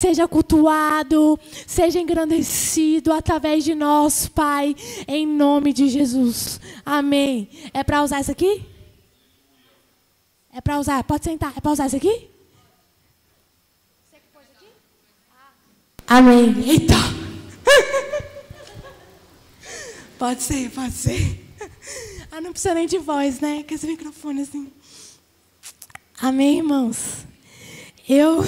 Seja cultuado, seja engrandecido através de nós, Pai, em nome de Jesus. Amém. É para usar isso aqui? É para usar? Pode sentar. É para usar isso aqui? Você que pôs aqui? Amém. Eita. Pode ser, pode ser. Ah, não precisa nem de voz, né? Com esse microfone assim. Amém, irmãos. Eu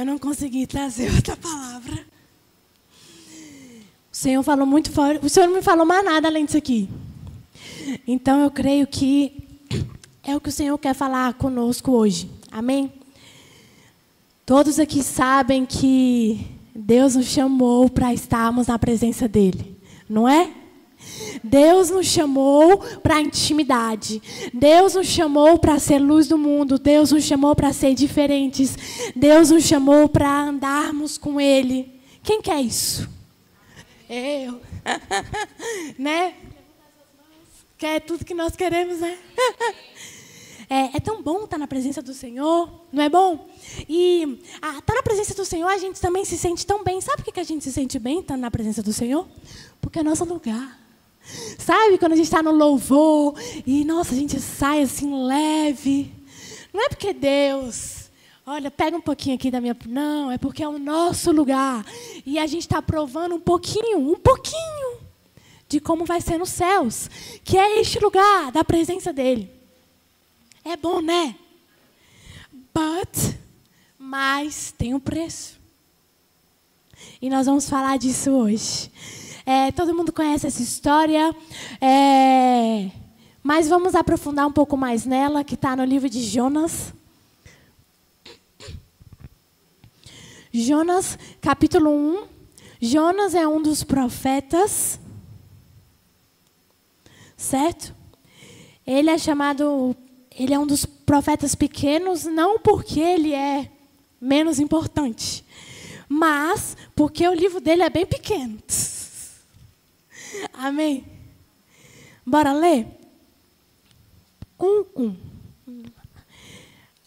não consegui trazer outra palavra. O Senhor falou muito forte. O Senhor não me falou mais nada além disso aqui. Então, eu creio que é o que o Senhor quer falar conosco hoje. Amém? Todos aqui sabem que Deus nos chamou para estarmos na presença dEle. Não é? Deus nos chamou para a intimidade. Deus nos chamou para ser luz do mundo. Deus nos chamou para ser diferentes. Deus nos chamou para andarmos com Ele. Quem quer isso? Eu. Né? Quer tudo que nós queremos, né? É tão bom estar na presença do Senhor, não é bom? E estar na presença do Senhor, a gente também se sente tão bem. Sabe por que a gente se sente bem estando na presença do Senhor? Porque é nosso lugar. Sabe, quando a gente está no louvor e, nossa, a gente sai assim leve. Não é porque Deus, olha, pega um pouquinho aqui da minha... Não, é porque é o nosso lugar. E a gente está provando um pouquinho de como vai ser nos céus. Que é este lugar da presença dEle. É bom, né? Mas tem um preço. E nós vamos falar disso hoje. Todo mundo conhece essa história, mas vamos aprofundar um pouco mais nela, que está no livro de Jonas. Jonas, capítulo 1. Jonas é um dos profetas, certo? Ele é um dos profetas pequenos, não porque ele é menos importante, mas porque o livro dele é bem pequeno. Amém? Bora ler? 1:1.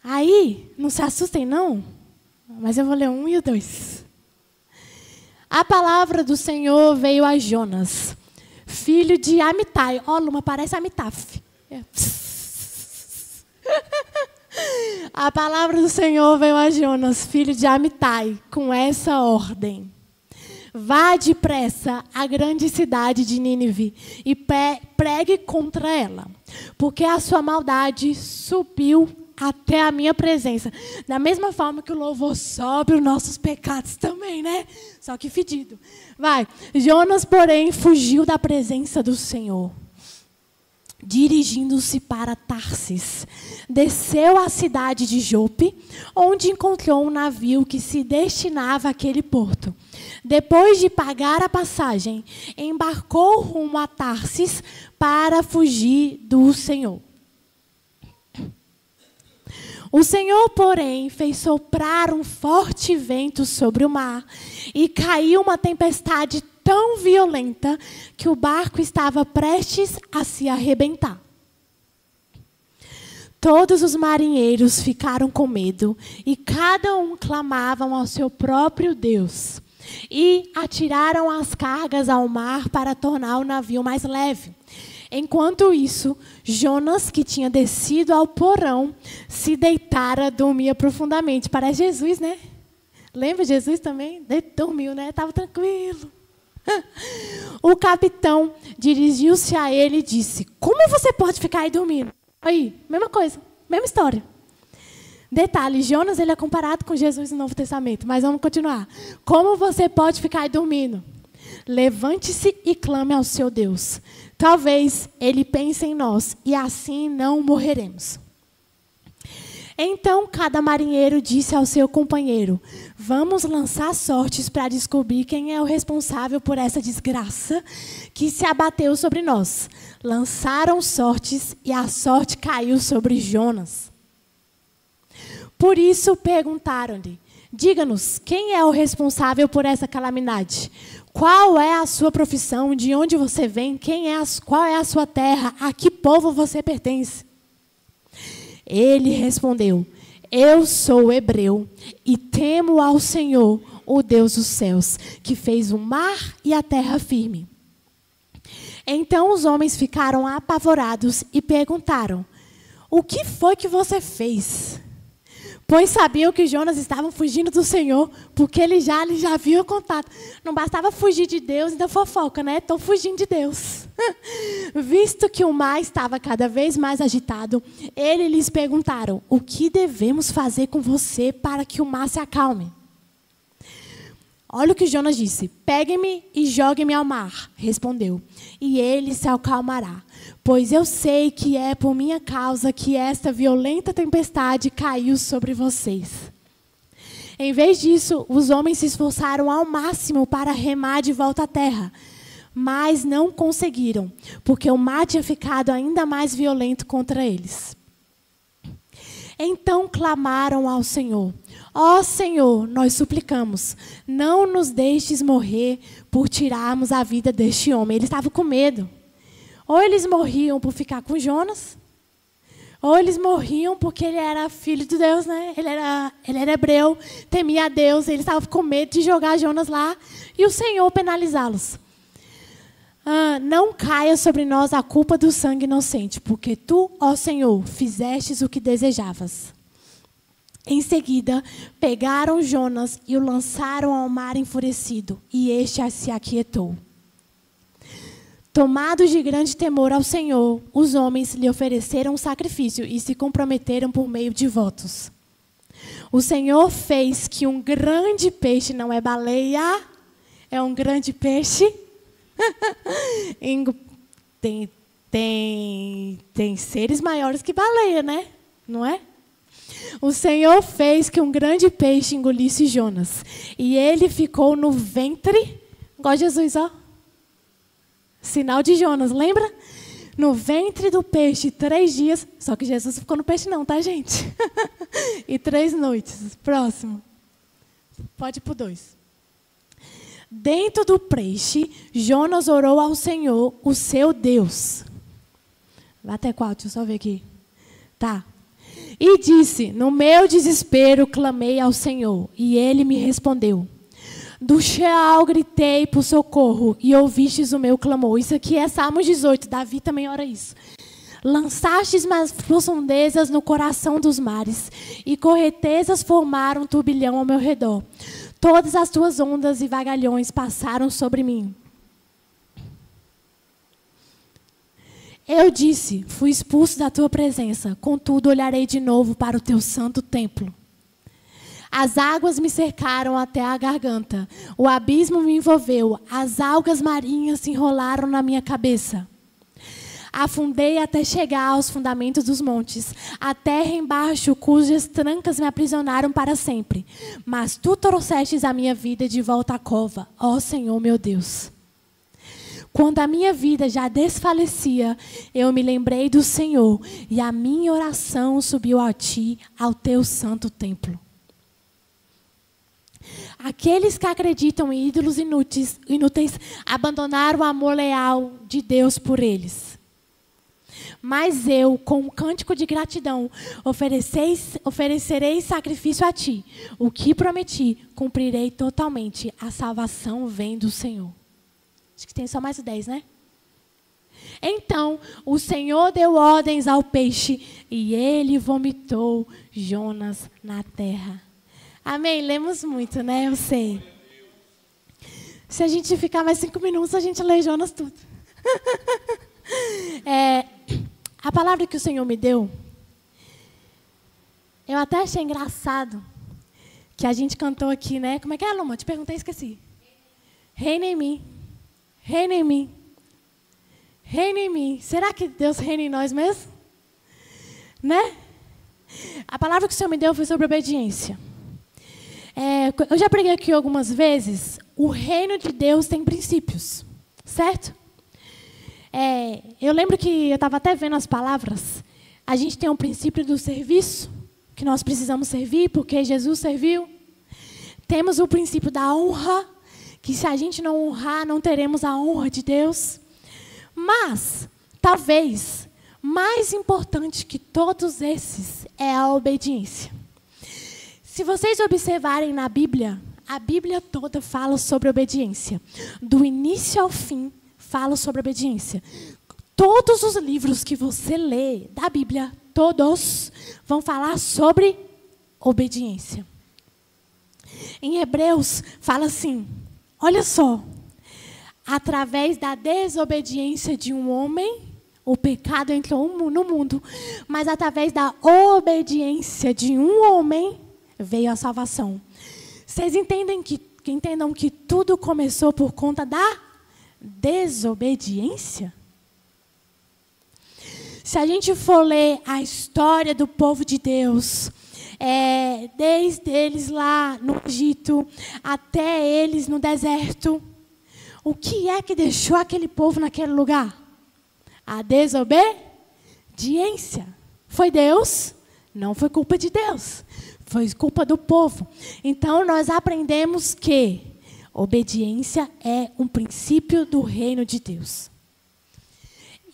Aí, não se assustem não, mas eu vou ler 1 e o 2. A palavra do Senhor veio a Jonas, filho de Amitai. Ó, Luma, parece Amitaf. A palavra do Senhor veio a Jonas, filho de Amitai, com essa ordem. Vá depressa à grande cidade de Nínive e pregue contra ela, porque a sua maldade subiu até a minha presença. Da mesma forma que o louvor sobe, os nossos pecados também, né? Só que fedido. Vai. Jonas, porém, fugiu da presença do Senhor. Dirigindo-se para Tarsis, desceu à cidade de Jope, onde encontrou um navio que se destinava àquele porto. Depois de pagar a passagem, embarcou rumo a Tarsis para fugir do Senhor. O Senhor, porém, fez soprar um forte vento sobre o mar e caiu uma tempestade tão violenta que o barco estava prestes a se arrebentar. Todos os marinheiros ficaram com medo e cada um clamava ao seu próprio Deus. E atiraram as cargas ao mar para tornar o navio mais leve. Enquanto isso, Jonas, que tinha descido ao porão, se deitara, dormia profundamente. Parece Jesus, né? Lembra Jesus também? Dormiu, né? Estava tranquilo. O capitão dirigiu-se a ele e disse: como você pode ficar aí dormindo? Aí, mesma coisa, mesma história. Detalhe, Jonas ele é comparado com Jesus no Novo Testamento, mas vamos continuar. Como você pode ficar aí dormindo? Levante-se e clame ao seu Deus. Talvez ele pense em nós e assim não morreremos. Então cada marinheiro disse ao seu companheiro: vamos lançar sortes para descobrir quem é o responsável por essa desgraça que se abateu sobre nós. Lançaram sortes e a sorte caiu sobre Jonas. Por isso perguntaram-lhe: diga-nos, quem é o responsável por essa calamidade? Qual é a sua profissão? De onde você vem? Qual é a sua terra? A que povo você pertence? Ele respondeu: Eu sou hebreu e temo ao Senhor, o Deus dos céus, que fez o mar e a terra firme. Então os homens ficaram apavorados e perguntaram: o que foi que você fez? Pois sabiam que Jonas estava fugindo do Senhor, porque ele já havia contado. Não bastava fugir de Deus, ainda fofoca, né? Estou fugindo de Deus. Visto que o mar estava cada vez mais agitado, eles lhes perguntaram: o que devemos fazer com você para que o mar se acalme? Olha o que Jonas disse: pegue-me e jogue-me ao mar, respondeu, e ele se acalmará. Pois eu sei que é por minha causa que esta violenta tempestade caiu sobre vocês. Em vez disso, os homens se esforçaram ao máximo para remar de volta à terra, mas não conseguiram, porque o mar tinha ficado ainda mais violento contra eles. Então clamaram ao Senhor: ó Senhor, nós suplicamos, não nos deixes morrer por tirarmos a vida deste homem. Eles estavam com medo. Ou eles morriam por ficar com Jonas, ou eles morriam porque ele era filho de Deus, né? Ele era hebreu, temia a Deus, eles estavam com medo de jogar Jonas lá e o Senhor penalizá-los. Não caia sobre nós a culpa do sangue inocente, porque tu, ó Senhor, fizestes o que desejavas. Em seguida, pegaram Jonas e o lançaram ao mar enfurecido, e este se aquietou. Tomados de grande temor ao Senhor, os homens lhe ofereceram um sacrifício e se comprometeram por meio de votos. O Senhor fez que um grande peixe, não é baleia, é um grande peixe. Tem seres maiores que baleia, né? Não é? O Senhor fez que um grande peixe engolisse Jonas. E ele ficou no ventre, igual Jesus, ó. Sinal de Jonas, lembra? No ventre do peixe 3 dias. Só que Jesus ficou no peixe não, tá, gente? E 3 noites. Próximo. Pode ir pro 2. Dentro do peixe, Jonas orou ao Senhor, o seu Deus. Vai até qual? Deixa eu só ver aqui. Tá. E disse: no meu desespero clamei ao Senhor, e ele me respondeu. Do Sheol gritei por socorro, e ouvistes o meu clamor. Isso aqui é Salmos 18, Davi também ora isso. Lançastes as profundezas no coração dos mares, e correntezas formaram um turbilhão ao meu redor. Todas as tuas ondas e vagalhões passaram sobre mim. Eu disse: fui expulso da tua presença, contudo olharei de novo para o teu santo templo. As águas me cercaram até a garganta, o abismo me envolveu, as algas marinhas se enrolaram na minha cabeça. Afundei até chegar aos fundamentos dos montes, a terra embaixo, cujas trancas me aprisionaram para sempre. Mas tu trouxestes a minha vida de volta à cova, ó Senhor meu Deus. Quando a minha vida já desfalecia, eu me lembrei do Senhor, e a minha oração subiu a ti, ao teu santo templo. Aqueles que acreditam em ídolos inúteis abandonaram o amor leal de Deus por eles. Mas eu, com um cântico de gratidão, oferecerei sacrifício a ti. O que prometi, cumprirei totalmente. A salvação vem do Senhor. Acho que tem só mais 10, né? Então, o Senhor deu ordens ao peixe, e ele vomitou Jonas na terra. Amém? Lemos muito, né? Eu sei. Se a gente ficar mais 5 minutos, a gente lê Jonas tudo. A palavra que o Senhor me deu, eu até achei engraçado que a gente cantou aqui, né? Como é que é, Luma? Te perguntei e esqueci. Reina em mim. Reina em mim. Reina em mim. Será que Deus reina em nós mesmo? Né? A palavra que o Senhor me deu foi sobre obediência. Eu já preguei aqui algumas vezes, o reino de Deus tem princípios, certo? Eu lembro que eu estava até vendo as palavras, a gente tem um princípio do serviço, que nós precisamos servir porque Jesus serviu. Temos o princípio da honra, que se a gente não honrar, não teremos a honra de Deus. Mas, talvez, mais importante que todos esses é a obediência. Se vocês observarem na Bíblia, a Bíblia toda fala sobre obediência. Do início ao fim, fala sobre obediência. Todos os livros que você lê da Bíblia, todos vão falar sobre obediência. Em Hebreus, fala assim, olha só. Através da desobediência de um homem, o pecado entrou no mundo. Mas através da obediência de um homem, veio a salvação. Vocês entendam que tudo começou por conta da desobediência? Se a gente for ler a história do povo de Deus, desde eles lá no Egito até eles no deserto, o que é que deixou aquele povo naquele lugar? A desobediência. Foi Deus? Não foi culpa de Deus. Foi culpa do povo. Então, nós aprendemos que obediência é um princípio do reino de Deus.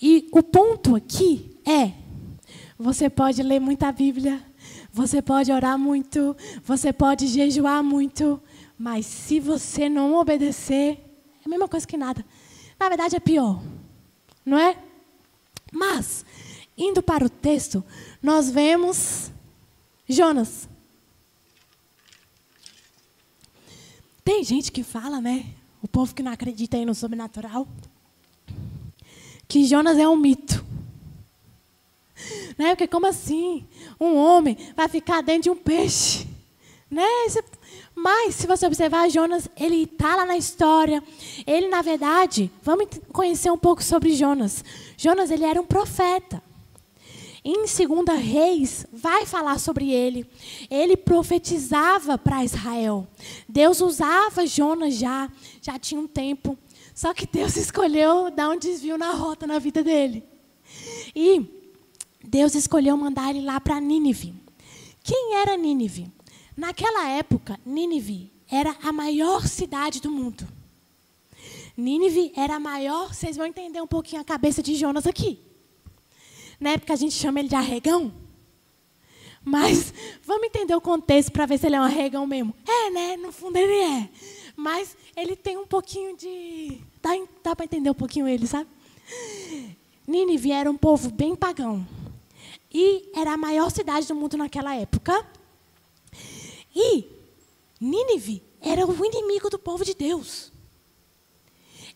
E o ponto aqui é, você pode ler muita Bíblia, você pode orar muito, você pode jejuar muito, mas se você não obedecer, é a mesma coisa que nada. Na verdade, é pior, não é? Mas, indo para o texto, nós vemos Jonas. Tem gente que fala, né? O povo que não acredita aí no sobrenatural, que Jonas é um mito. Né? Porque como assim? Um homem vai ficar dentro de um peixe? Né? Mas, se você observar, Jonas, ele está lá na história. Ele, na verdade, vamos conhecer um pouco sobre Jonas. Jonas, ele era um profeta. Em 2 Reis, vai falar sobre ele. Ele profetizava para Israel. Deus usava Jonas já tinha um tempo. Só que Deus escolheu dar um desvio na rota na vida dele. E Deus escolheu mandar ele lá para Nínive. Quem era Nínive? Naquela época, Nínive era a maior cidade do mundo. Nínive era a maior, vocês vão entender um pouquinho a cabeça de Jonas aqui. Na época a gente chama ele de arregão. Mas vamos entender o contexto para ver se ele é um arregão mesmo. É, né? No fundo ele é. Mas ele tem um pouquinho de... Dá para entender um pouquinho ele, sabe? Nínive era um povo bem pagão. E era a maior cidade do mundo naquela época. E Nínive era o inimigo do povo de Deus.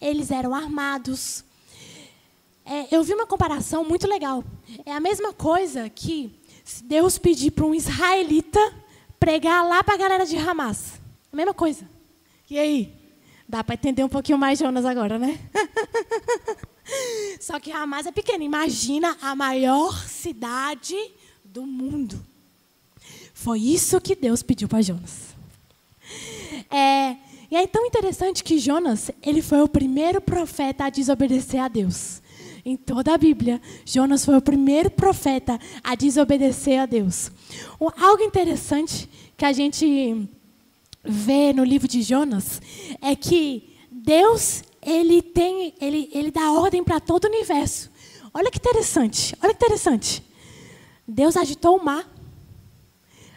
Eles eram armados. Eu vi uma comparação muito legal. É a mesma coisa que Deus pedir para um israelita pregar lá para a galera de Hamas. A mesma coisa. E aí? Dá para entender um pouquinho mais Jonas agora, né? Só que Hamas é pequena. Imagina a maior cidade do mundo. Foi isso que Deus pediu para Jonas. E é tão interessante que Jonas, ele foi o primeiro profeta a desobedecer a Deus. Em toda a Bíblia, Jonas foi o primeiro profeta a desobedecer a Deus. Algo interessante que a gente vê no livro de Jonas é que Deus, ele dá ordem para todo o universo. Olha que interessante, olha que interessante. Deus agitou o mar.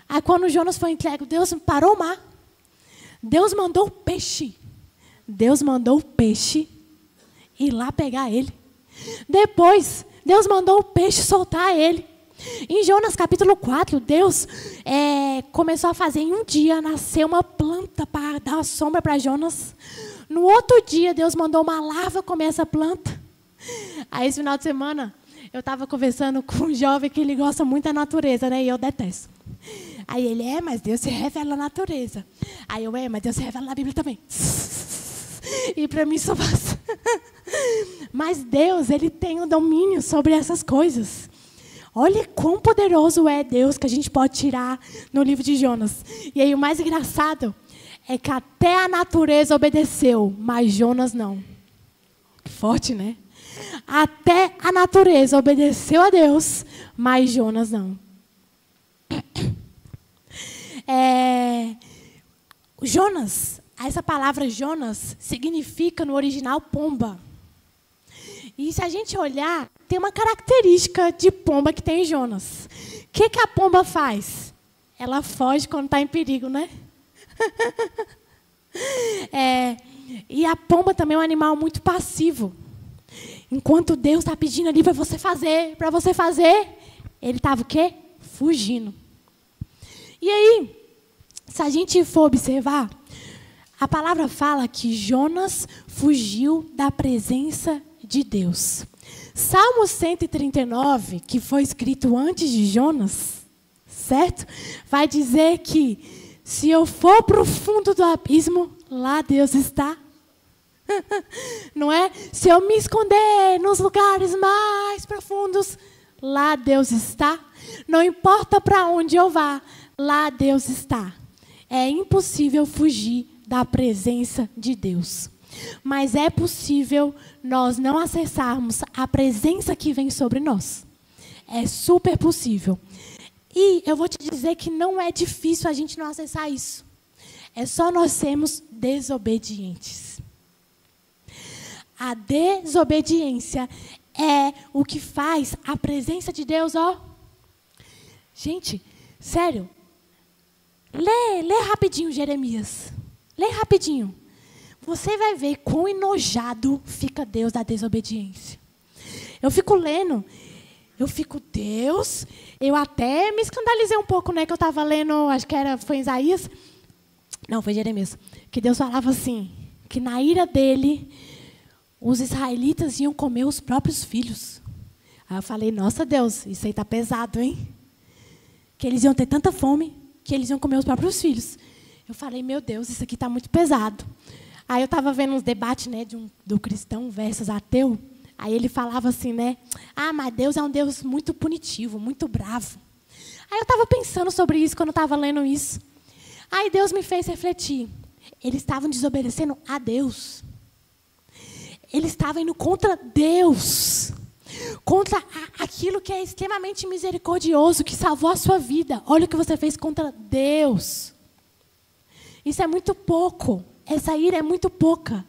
Aí quando Jonas foi entregue, Deus parou o mar. Deus mandou o peixe. Deus mandou o peixe ir lá pegar ele. Depois, Deus mandou o peixe soltar ele. Em Jonas capítulo 4, Deus começou a fazer em um dia nascer uma planta para dar uma sombra para Jonas. No outro dia, Deus mandou uma larva comer essa planta. Aí, esse final de semana, eu estava conversando com um jovem que ele gosta muito da natureza, né? E eu detesto. Aí ele, mas Deus se revela na natureza. Aí eu, mas Deus se revela na Bíblia também. E para mim só passa. Mas Deus, ele tem o domínio sobre essas coisas. Olha quão poderoso é Deus que a gente pode tirar no livro de Jonas. E aí o mais engraçado é que até a natureza obedeceu, mas Jonas não. Forte, né? Até a natureza obedeceu a Deus, mas Jonas não. Jonas, essa palavra Jonas significa no original pomba. E se a gente olhar, tem uma característica de pomba que tem em Jonas. O que a pomba faz? ela foge quando está em perigo, né? E a pomba também é um animal muito passivo. Enquanto Deus está pedindo ali para você fazer, ele estava o quê? Fugindo. E aí, se a gente for observar, a palavra fala que Jonas fugiu da presença de Deus. Salmo 139, que foi escrito antes de Jonas, certo? Vai dizer que se eu for para o fundo do abismo, lá Deus está. Não é? Se eu me esconder nos lugares mais profundos, lá Deus está. Não importa para onde eu vá, lá Deus está. É impossível fugir da presença de Deus. Mas é possível nós não acessarmos a presença que vem sobre nós. É super possível. E eu vou te dizer que não é difícil a gente não acessar isso. É só nós sermos desobedientes. A desobediência é o que faz a presença de Deus, ó. Gente, sério. Lê rapidinho Jeremias. Lê rapidinho. Você vai ver quão enojado fica Deus da desobediência. Eu fico lendo, Deus, eu até me escandalizei um pouco, né, que eu estava lendo, acho que foi Isaías, não, foi Jeremias, que Deus falava assim, que na ira dele, os israelitas iam comer os próprios filhos. Aí eu falei, nossa Deus, isso aí está pesado, hein? Que eles iam ter tanta fome, que eles iam comer os próprios filhos. Eu falei, meu Deus, isso aqui está muito pesado. Aí eu estava vendo uns debates, né, do cristão versus ateu. Aí ele falava assim, né? Ah, mas Deus é um Deus muito punitivo, muito bravo. Aí eu estava pensando sobre isso quando eu estava lendo isso. Aí Deus me fez refletir. Eles estavam desobedecendo a Deus. Eles estavam indo contra Deus. Contra aquilo que é extremamente misericordioso, que salvou a sua vida. Olha o que você fez contra Deus. Isso é muito pouco. Essa ira é muito pouca,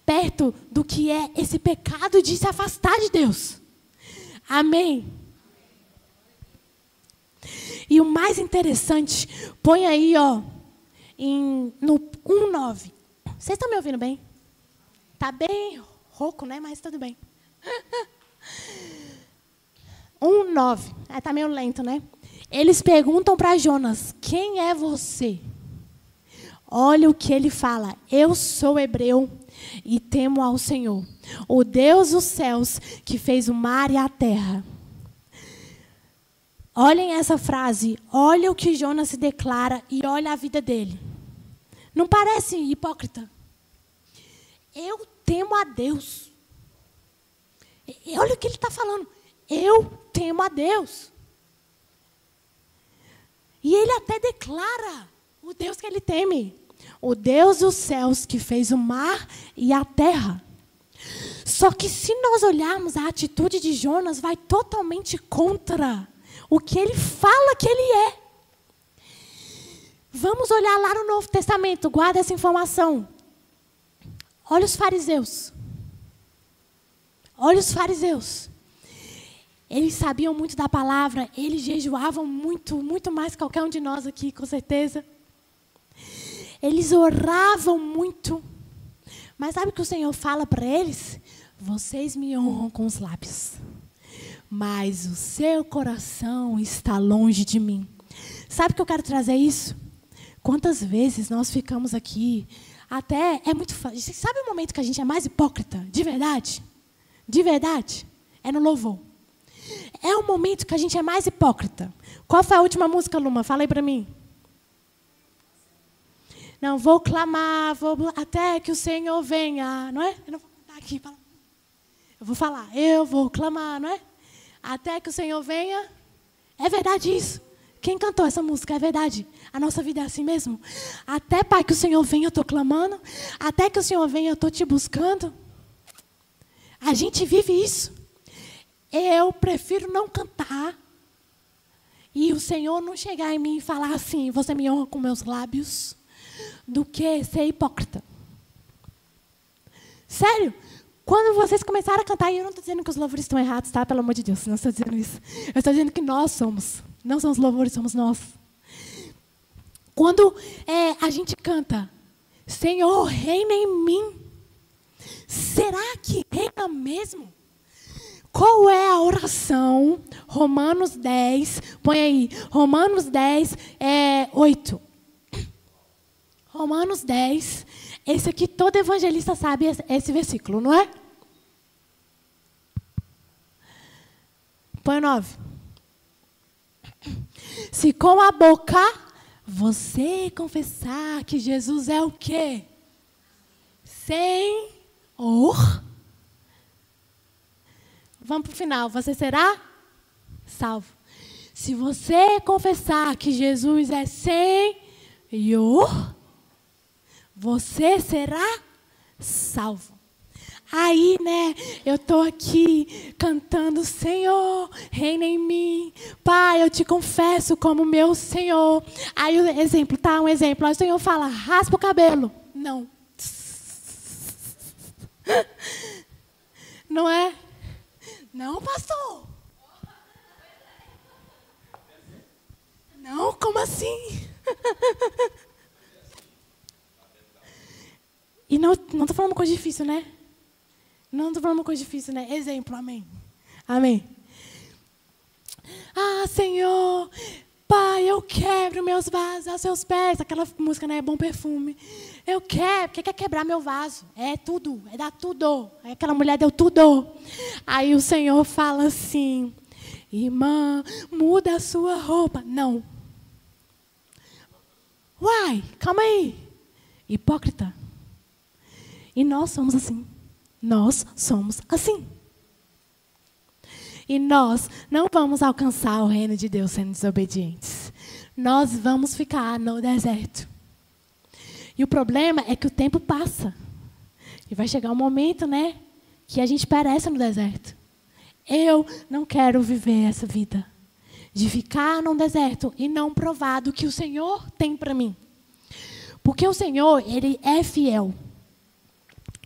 perto do que é esse pecado de se afastar de Deus. Amém? E o mais interessante, põe aí, ó, no 1:9. Vocês estão me ouvindo bem? Tá bem rouco, né? Mas tudo bem. 1:9. Tá meio lento, né? Eles perguntam para Jonas, quem é você? Olha o que ele fala. Eu sou hebreu e temo ao Senhor, o Deus dos céus, que fez o mar e a terra. Olhem essa frase. Olha o que Jonas se declara e olha a vida dele. Não parece hipócrita? Eu temo a Deus. E olha o que ele está falando. Eu temo a Deus. E ele até declara o Deus que ele teme. O Deus dos céus que fez o mar e a terra. Só que se nós olharmos a atitude de Jonas, vai totalmente contra o que ele fala que ele é. Vamos olhar lá no Novo Testamento, guarda essa informação. Olha os fariseus. Olha os fariseus. Eles sabiam muito da palavra, eles jejuavam muito, muito mais que qualquer um de nós aqui, com certeza. Eles oravam muito. Mas sabe o que o Senhor fala para eles? Vocês me honram com os lábios, mas o seu coração está longe de mim. Sabe o que eu quero trazer isso? Quantas vezes nós ficamos aqui, até é muito fácil. Sabe o momento que a gente é mais hipócrita? De verdade? De verdade? É no louvor. É o momento que a gente é mais hipócrita. Qual foi a última música, Luma? Fala aí para mim. Não, vou clamar, até que o Senhor venha, não é? Eu não vou cantar aqui. Eu vou falar, eu vou clamar, não é? Até que o Senhor venha. É verdade isso. Quem cantou essa música? É verdade. A nossa vida é assim mesmo. Até, Pai, que o Senhor venha, eu estou clamando. Até que o Senhor venha, eu estou te buscando. A gente vive isso. Eu prefiro não cantar e o Senhor não chegar em mim e falar assim, você me honra com meus lábios, do que ser hipócrita. Sério, quando vocês começaram a cantar, e eu não estou dizendo que os louvores estão errados, tá? Pelo amor de Deus, não estou dizendo isso. Eu estou dizendo que nós somos. Não são os louvores, somos nós. Quando a gente canta, Senhor, reina em mim, será que reina mesmo? Qual é a oração? Romanos 10, põe aí, Romanos 10, 8. Romanos 10, esse aqui todo evangelista sabe esse versículo, não é? Põe 9. Se com a boca você confessar que Jesus é o quê? Senhor. Vamos para o final. Você será salvo. Se você confessar que Jesus é Senhor, você será salvo. Aí, né, eu estou aqui cantando, Senhor, reina em mim. Pai, eu te confesso como meu Senhor. Aí, um exemplo. Aí o Senhor fala, raspa o cabelo. Não. Não é? Não, pastor. Não, como assim? E não estou falando uma coisa difícil, né? Não estou falando uma coisa difícil, né? Exemplo, amém. Amém. Ah, Senhor, Pai, eu quebro meus vasos aos seus pés. Aquela música, né? Bom perfume. Eu quero, porque quer quebrar meu vaso. É tudo, é dar tudo. Aí aquela mulher deu tudo. Aí o Senhor fala assim, irmã, muda a sua roupa. Não. Uai, calma aí. Hipócrita. E nós somos assim. Nós somos assim. E nós não vamos alcançar o reino de Deus sendo desobedientes. Nós vamos ficar no deserto. E o problema é que o tempo passa. E vai chegar um momento, né, que a gente perece no deserto. Eu não quero viver essa vida de ficar num deserto e não provar do que o Senhor tem para mim. Porque o Senhor, Ele é fiel.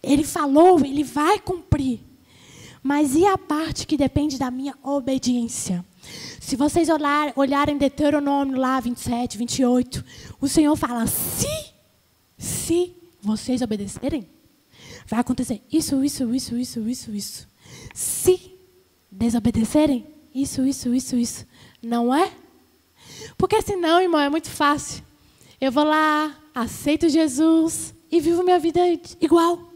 Ele falou, Ele vai cumprir. Mas e a parte que depende da minha obediência? Se vocês olharem Deuteronômio lá, 27, 28, o Senhor fala, se vocês obedecerem, vai acontecer isso. Se desobedecerem, isso. Não é? Porque senão, irmão, é muito fácil. Eu vou lá, aceito Jesus e vivo minha vida igual.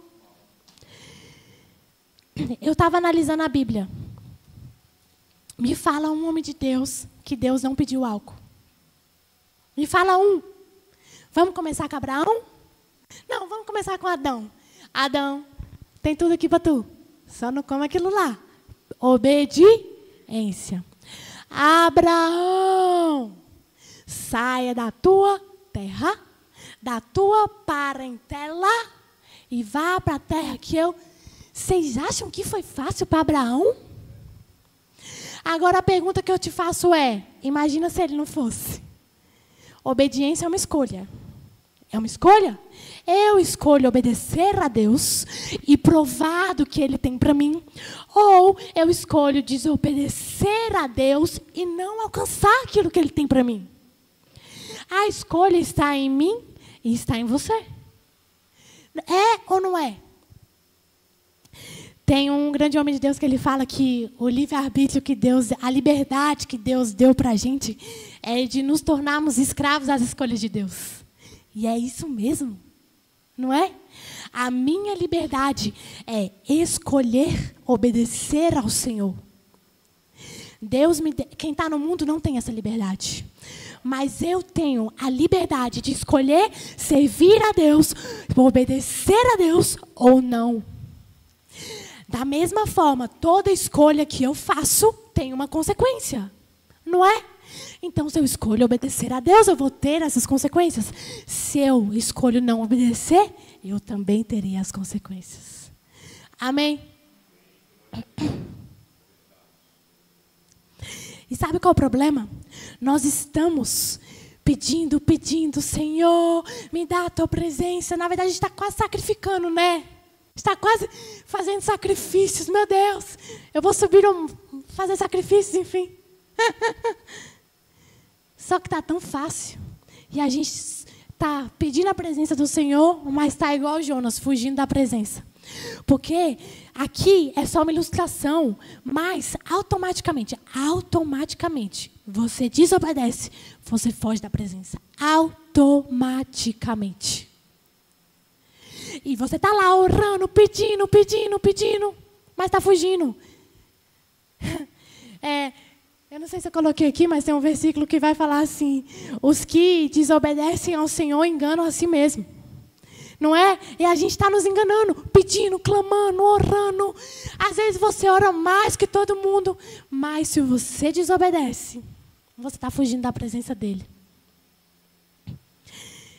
Eu estava analisando a Bíblia. Me fala um homem de Deus que Deus não pediu álcool. Me fala um. Vamos começar com Abraão? Não, vamos começar com Adão. Adão, tem tudo aqui para tu. Só não come aquilo lá. Obediência. Abraão, saia da tua terra, da tua parentela e vá para a terra que eu... Vocês acham que foi fácil para Abraão? Agora a pergunta que eu te faço é, imagina se ele não fosse. Obediência é uma escolha. É uma escolha? Eu escolho obedecer a Deus e provar do que Ele tem para mim. Ou eu escolho desobedecer a Deus e não alcançar aquilo que Ele tem para mim. A escolha está em mim e está em você. É ou não é? Tem um grande homem de Deus que ele fala que o livre-arbítrio que Deus, a liberdade que Deus deu para a gente é de nos tornarmos escravos às escolhas de Deus. E é isso mesmo, não é? A minha liberdade é escolher obedecer ao Senhor. Quem está no mundo não tem essa liberdade. Mas eu tenho a liberdade de escolher servir a Deus, obedecer a Deus ou não. Da mesma forma, toda escolha que eu faço tem uma consequência, não é? Então, se eu escolho obedecer a Deus, eu vou ter essas consequências. Se eu escolho não obedecer, eu também terei as consequências. Amém? E sabe qual é o problema? Nós estamos pedindo, Senhor, me dá a tua presença. Na verdade, a gente está quase sacrificando, né? Está quase fazendo sacrifícios, meu Deus. Eu vou subir, fazer sacrifícios, enfim. Só que está tão fácil. E a gente está pedindo a presença do Senhor, mas está igual Jonas, fugindo da presença. Porque aqui é só uma ilustração, mas automaticamente, você desobedece, você foge da presença. Automaticamente. E você está lá orando, pedindo, mas está fugindo. Eu não sei se eu coloquei aqui, mas tem um versículo que vai falar assim: os que desobedecem ao Senhor enganam a si mesmo. Não é? E a gente está nos enganando, pedindo, clamando, orando. Às vezes você ora mais que todo mundo, mas se você desobedece, você está fugindo da presença dele.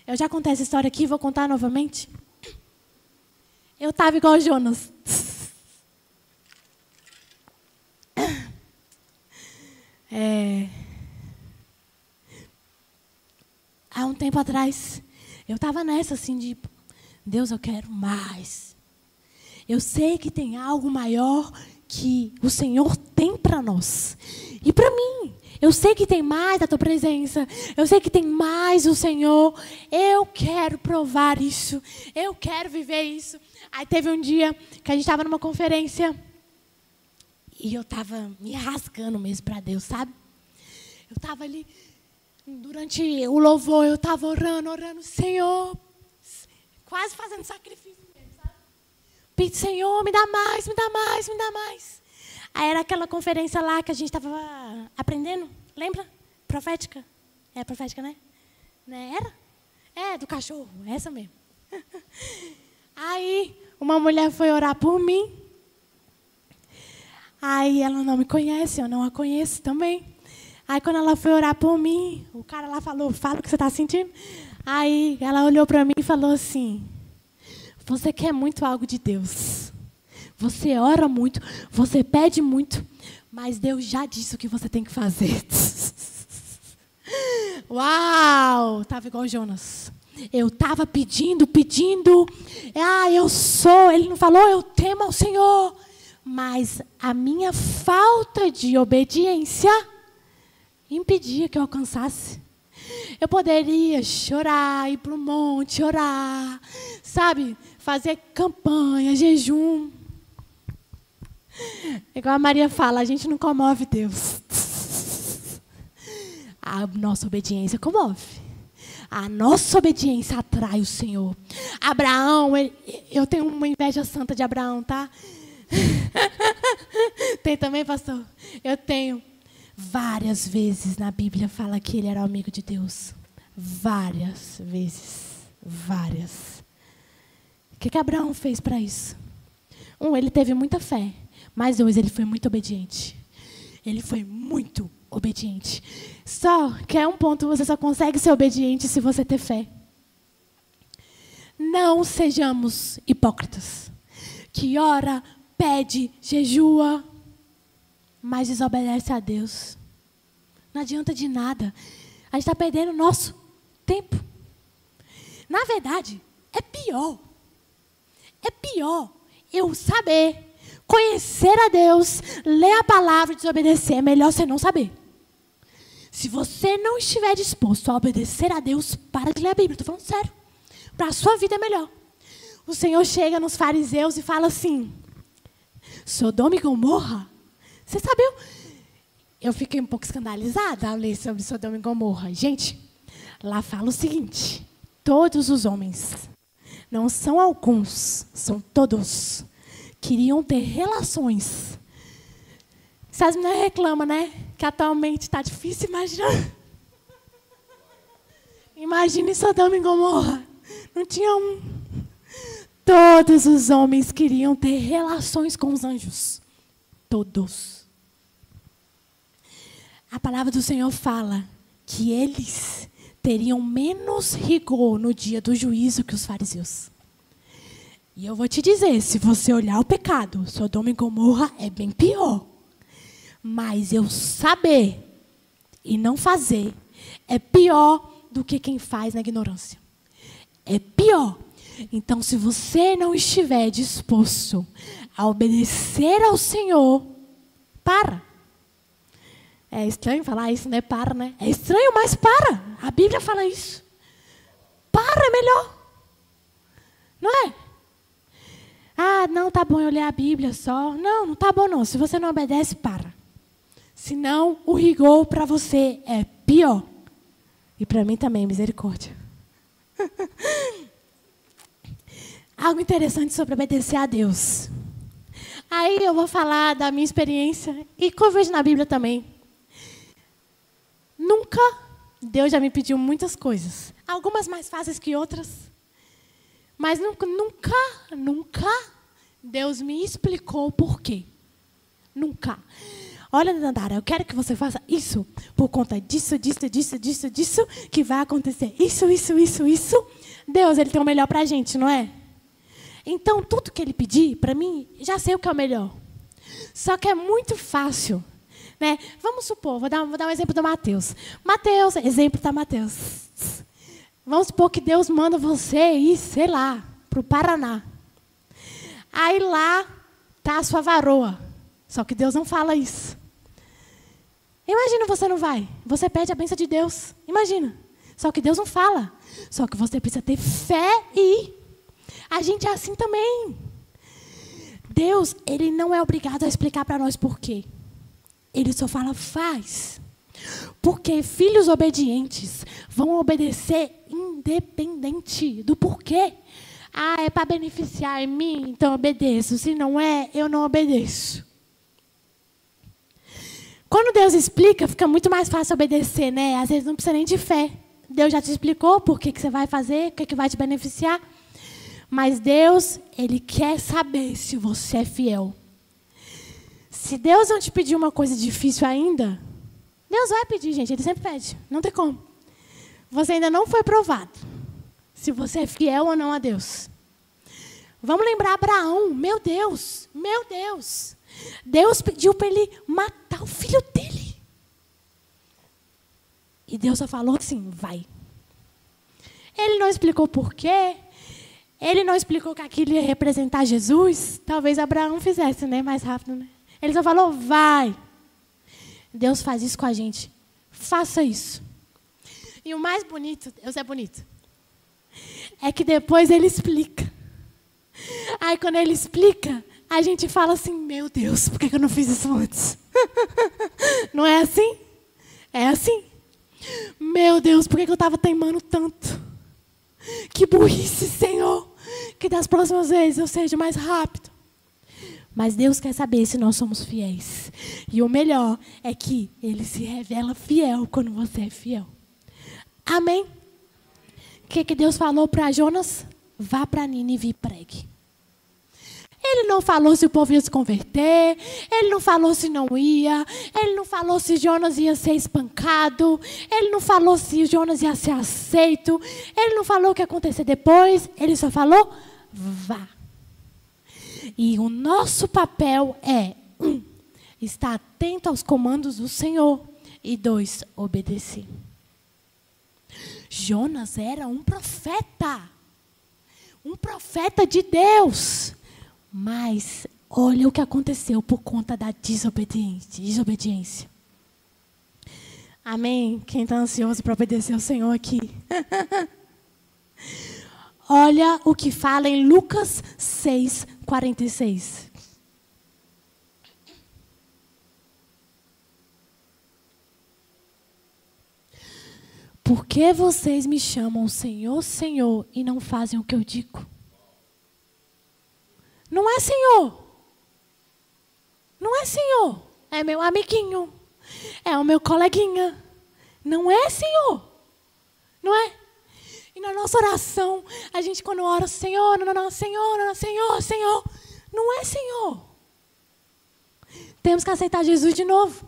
Eu já contei essa história aqui, vou contar novamente. Eu estava igual Jonas. Há um tempo atrás, eu estava nessa assim de: Deus, eu quero mais. Eu sei que tem algo maior que o Senhor tem para nós. E para mim, eu sei que tem mais da tua presença. Eu sei que tem mais o Senhor. Eu quero provar isso. Eu quero viver isso. Aí teve um dia que a gente estava numa conferência e eu estava me rasgando mesmo para Deus, sabe? Eu estava ali, durante o louvor, eu estava orando, Senhor, quase fazendo sacrifício mesmo, sabe? Pedi, Senhor, me dá mais, me dá mais, me dá mais. Aí era aquela conferência lá que a gente estava aprendendo, lembra? Profética. É profética, né? Era? Do cachorro, essa mesmo. Aí uma mulher foi orar por mim. Aí ela não me conhece, eu não a conheço também. Aí quando ela foi orar por mim, o cara lá falou: fala o que você está sentindo. Aí ela olhou para mim e falou assim: você quer muito algo de Deus. Você ora muito, você pede muito, mas Deus já disse o que você tem que fazer. Uau! Estava igual Jonas. Eu estava pedindo. Eu sou. Ele não falou: eu temo ao Senhor. Mas a minha falta de obediência impedia que eu alcançasse. Eu poderia chorar, ir para o monte, orar, sabe? Fazer campanha, jejum. Igual a Maria fala, a gente não comove Deus. A nossa obediência comove. A nossa obediência atrai o Senhor. Abraão, eu tenho uma inveja santa de Abraão, tá? Tem também, pastor? Eu tenho. Várias vezes na Bíblia fala que ele era amigo de Deus. Várias vezes. Várias. O que Abraão fez para isso? Ele teve muita fé. Mas 2, ele foi muito obediente. Ele foi muito obediente. Só que é um ponto, você só consegue ser obediente se você ter fé. Não sejamos hipócritas. Que ora, pede, jejua, mas desobedece a Deus. Não adianta de nada. A gente está perdendo o nosso tempo. Na verdade, é pior. É pior eu saber, conhecer a Deus, ler a palavra e desobedecer. É melhor você não saber. Se você não estiver disposto a obedecer a Deus, para de ler a Bíblia. Estou falando sério. Para a sua vida é melhor. O Senhor chega nos fariseus e fala assim: Sodoma e Gomorra? Você sabia? Eu fiquei um pouco escandalizada ao ler sobre Sodoma e Gomorra. Gente, lá fala o seguinte: todos os homens, não são alguns, são todos, queriam ter relações. Essas meninas reclamam, né? Que atualmente está difícil imaginar. Imagine Sodoma e Gomorra. Não tinha um. Todos os homens queriam ter relações com os anjos. Todos. A palavra do Senhor fala que eles teriam menos rigor no dia do juízo que os fariseus. E eu vou te dizer, se você olhar o pecado, Sodoma e Gomorra é bem pior. Mas eu saber e não fazer é pior do que quem faz na ignorância. É pior. Então, se você não estiver disposto a obedecer ao Senhor, para. É estranho falar isso, né? Para, né? É estranho, mas para. A Bíblia fala isso. é melhor. Não é? Ah, não, tá bom eu ler a Bíblia só. Não, não tá bom não. Se você não obedece, para. Senão, o rigor para você é pior. E para mim também, misericórdia. Algo interessante sobre obedecer a Deus. Aí eu vou falar da minha experiência e que eu vejo na Bíblia também. Nunca, Deus já me pediu muitas coisas. Algumas mais fáceis que outras. Mas nunca Deus me explicou o porquê. Nunca. Olha, Dandara, eu quero que você faça isso por conta disso, que vai acontecer. Isso. Deus, Ele tem o melhor pra gente, não é? Então, tudo que Ele pedir, para mim, já sei o que é o melhor. Só que é muito fácil, né? Vamos supor, vou dar um exemplo do Mateus. Mateus, exemplo da Mateus. Vamos supor que Deus manda você ir, sei lá, para o Paraná. Aí lá está a sua varoa. Só que Deus não fala isso. Imagina você não vai. Você pede a bênção de Deus. Imagina. Só que Deus não fala. Só que você precisa ter fé e ir. A gente é assim também. Deus, Ele não é obrigado a explicar para nós por quê. Ele só fala, faz. Porque filhos obedientes vão obedecer independente do porquê. Ah, é para beneficiar em mim, então eu obedeço. Se não é, eu não obedeço. Quando Deus explica, fica muito mais fácil obedecer, né? Às vezes não precisa nem de fé. Deus já te explicou por que você vai fazer, o que vai te beneficiar. Mas Deus, Ele quer saber se você é fiel. Se Deus não te pedir uma coisa difícil ainda, Deus vai pedir, gente. Ele sempre pede. Não tem como. Você ainda não foi provado se você é fiel ou não a Deus. Vamos lembrar Abraão. Meu Deus. Deus pediu para ele matar o filho dele. E Deus só falou assim, vai. Ele não explicou por quê. Ele não explicou que aquilo ia representar Jesus. Talvez Abraão fizesse, né? Mais rápido, né? Ele só falou, vai. Deus faz isso com a gente. Faça isso. E o mais bonito, Deus é bonito, é que depois Ele explica. Aí quando Ele explica, a gente fala assim, meu Deus, por que eu não fiz isso antes? Não é assim? É assim. Meu Deus, por que eu estava teimando tanto? Que burrice, Senhor. Que das próximas vezes eu seja mais rápido. Mas Deus quer saber se nós somos fiéis. E o melhor é que Ele se revela fiel quando você é fiel. Amém? O que Deus falou para Jonas? Vá para Nínive e pregue. Ele não falou se o povo ia se converter. Ele não falou se não ia. Ele não falou se Jonas ia ser espancado. Ele não falou se Jonas ia ser aceito. Ele não falou o que ia acontecer depois. Ele só falou, vá. E o nosso papel é, 1, estar atento aos comandos do Senhor. E 2, obedecer. Jonas era um profeta. Um profeta de Deus. Mas olha o que aconteceu por conta da desobediência. Amém? Quem está ansioso para obedecer ao Senhor aqui? Olha o que fala em Lucas 6:46. Por que vocês me chamam Senhor, Senhor, e não fazem o que eu digo? Não é Senhor. Não é Senhor. É meu amiguinho. É o meu coleguinha. Não é Senhor. Não é? E na nossa oração, a gente quando ora, Senhor, Senhor, não é Senhor. Temos que aceitar Jesus de novo.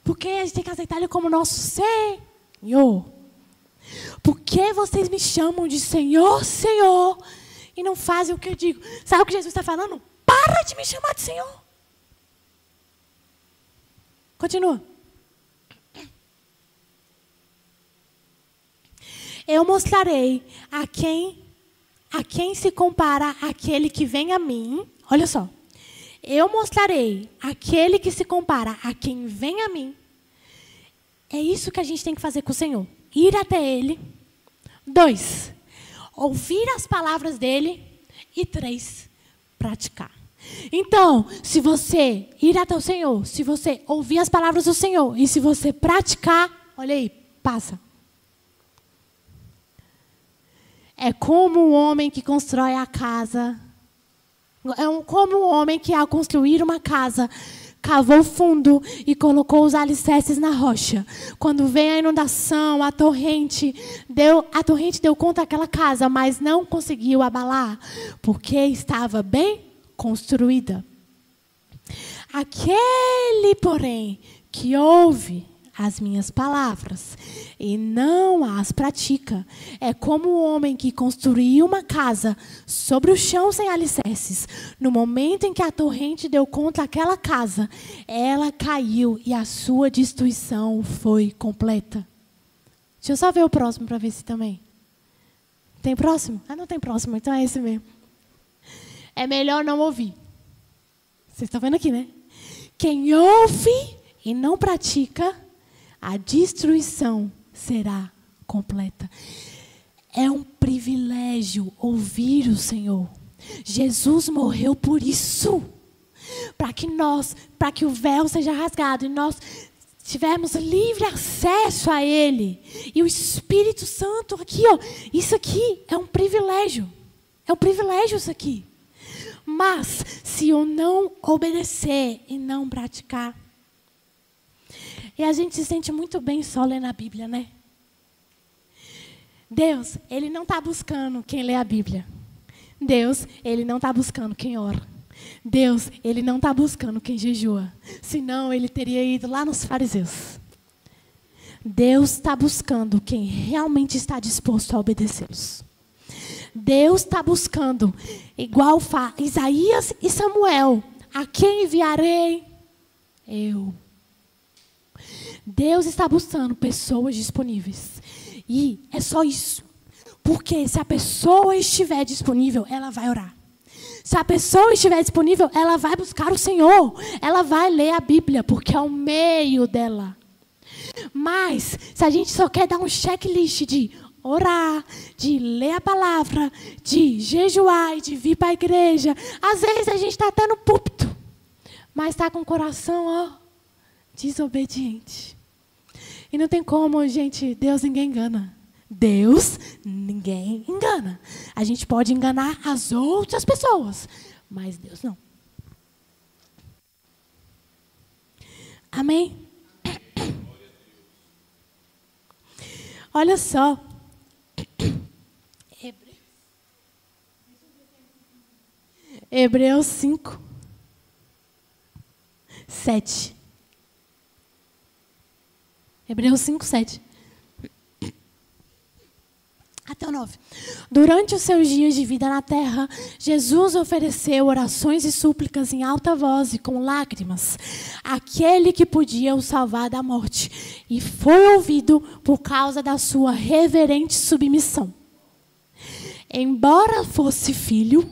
Porque a gente tem que aceitar Ele como nosso Senhor. Por que vocês me chamam de Senhor, Senhor, e não fazem o que eu digo? Sabe o que Jesus está falando? Para de me chamar de Senhor. Continua. Eu mostrarei a quem se compara aquele que vem a mim. Olha só. Eu mostrarei aquele que se compara a quem vem a mim. É isso que a gente tem que fazer com o Senhor. Ir até Ele. 2, ouvir as palavras dele. E 3, praticar. Então, se você ir até o Senhor, se você ouvir as palavras do Senhor, e se você praticar, olha aí, passa. É como um homem que constrói a casa. Como um homem que, ao construir uma casa, cavou fundo e colocou os alicerces na rocha. Quando veio a inundação, a torrente deu conta daquela casa, mas não conseguiu abalar, porque estava bem construída. Aquele, porém, que ouve as minhas palavras e não as pratica, é como o homem que construiu uma casa sobre o chão sem alicerces. No momento em que a torrente deu conta daquela casa, ela caiu e a sua destruição foi completa. Deixa eu só ver o próximo para ver se também. Tem próximo? Ah, não tem próximo, então é esse mesmo. É melhor não ouvir. Vocês estão vendo aqui, né? Quem ouve e não pratica, a destruição será completa. É um privilégio ouvir o Senhor. Jesus morreu por isso. Para que o véu seja rasgado e nós tivermos livre acesso a Ele. E o Espírito Santo aqui, ó, isso aqui é um privilégio. É um privilégio isso aqui. Mas, se eu não obedecer e não praticar, e a gente se sente muito bem só lendo a Bíblia, né? Deus, Ele não está buscando quem lê a Bíblia. Deus, Ele não está buscando quem ora. Deus, Ele não está buscando quem jejua. Senão, Ele teria ido lá nos fariseus. Deus está buscando quem realmente está disposto a obedecê-los. Deus está buscando, igual Isaías e Samuel, a quem enviarei? Eu. Deus está buscando pessoas disponíveis. E é só isso. Porque se a pessoa estiver disponível, ela vai orar. Se a pessoa estiver disponível, ela vai buscar o Senhor. Ela vai ler a Bíblia, porque é o meio dela. Mas, se a gente só quer dar um checklist de orar, de ler a palavra, de jejuar e de vir para a igreja, às vezes a gente está até no púlpito, mas está com o coração, ó, desobediente. E não tem como, gente, Deus ninguém engana. Deus ninguém engana. A gente pode enganar as outras pessoas, mas Deus não. Amém? Olha só. Hebreus 5, 7. Hebreus 5, 7. Até o 9. Durante os seus dias de vida na terra, Jesus ofereceu orações e súplicas em alta voz e com lágrimas àquele que podia o salvar da morte, e foi ouvido por causa da sua reverente submissão. Embora fosse filho,